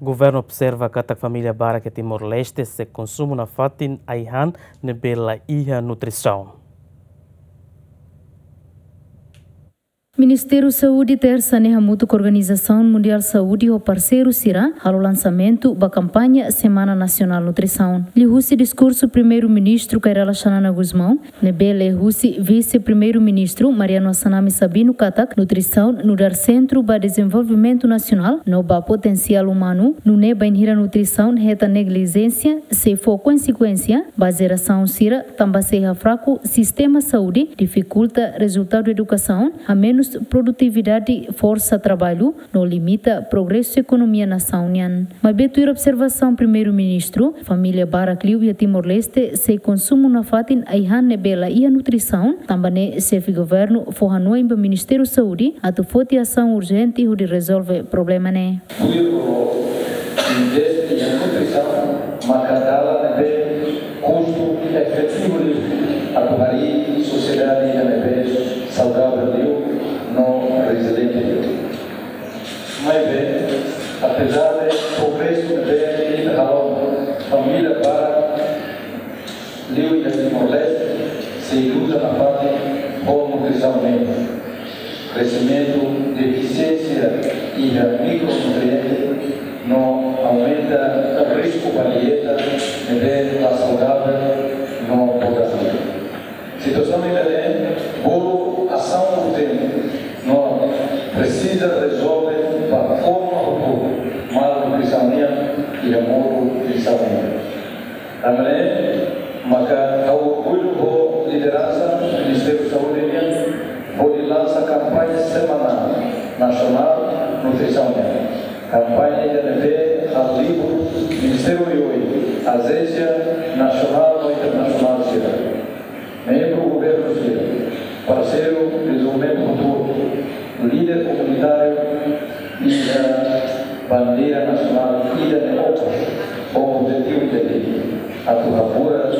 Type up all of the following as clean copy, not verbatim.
O governo observa que a família Bara que Timor-Leste se consumo na fatin aihan nebela iha nutrição. Ministério Saúde terça nehamutu com a Organização Mundial Saúde o parceiro Sira ao lançamento da campanha Semana Nacional Nutrição. Lihusi discurso primeiro-ministro Kairala Xanana Guzmão, nebele Husi vice-primeiro-ministro Mariano Assanami Sabino Katak, nutrição no dar centro para desenvolvimento nacional, no ba potencial humano, no neba inhira nutrição reta negligência, se for consequência, baseração Sira, também seja fraco, sistema saúde, dificulta resultado da educação, a menos produtividade força trabalho não limita progresso economia nação nian. Mas betuir observação primeiro-ministro família Bara Cliu e Timor-Leste se consumo na fatin aihan nebela e a nutrição também chefe governo forrano em Ministério Saúde a tu foti ação urgente e de resolve problema né. Investe em nutrição macadala nebe custo efetivo a torraria sociedade nebe saudável no resiliente. Mas bem, apesar do progresso de a família Bara Liu e Timor-Leste se ilusa na parte com nutrição mesmo. Crescimento de eficiência e a micronutrientes não aumenta o risco para a dieta de a saudável no potável. Situação diferente, bolo ação urgente, não precisa resolver para forma malnutrição e amor de saúde. Também, mas ao orgulho da liderança do Ministério da Saúde pode lançar campanha semanal nacional nutrição. Campanha de ao livro Ministério de Agência Nacional ou Internacional de Cidade. Membro do governo civil, parceiro de desenvolvimento futuro, líder comunitário e da bandeira nacional e da Europa, com o objetivo de atuar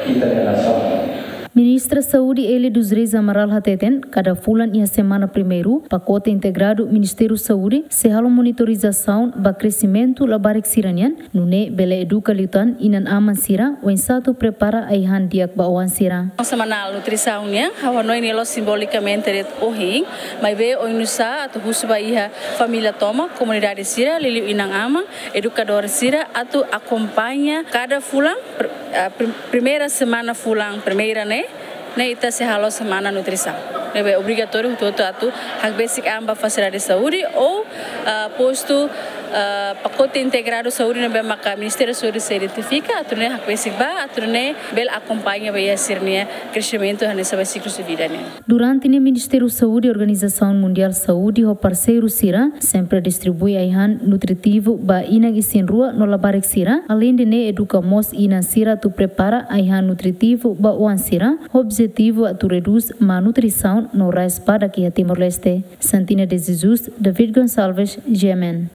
e da nação. Ministra Saúde Eli dos Reis Amaral Hateten, cada fulan e a semana primeiro, pacote integrado Ministério Saúde, se halo monitorização ba crescimento labarik siranian, nune bele educa liutan inan aman sira, o ensato prepara aihan diak ba oan sira. Semanal nutrição nya, hawa noi nelo simbolicamente det ohing, mai be o inusa atu husba iha família toma, comunidade sira, liliu inang ama, educador sira, atu acompanha cada fulan, primeira semana fulan, primeira né? Ita se halo semana nutrição. É obrigatório todo atu hak basic amba facilidade de saúde ou posto pacote integrado saúde na maka Ministério da Saúde se identifica atune hak basic ba atune bel acompanha ba sirnia crescimento nessa ciclo de vida né. Durante o Ministério da Saúde e Organização Mundial Saúde o parceiro Sira sempre distribui aihan nutritivo ba inang isin rua no labarek Sira além de ne educa mos inan Sira tu prepara aihan nutritivo ba oan Sira objetivo tu reduz malnutrição no rais para que a Timor-Leste. Santina de Jesus, David Gonçalves, Yemen.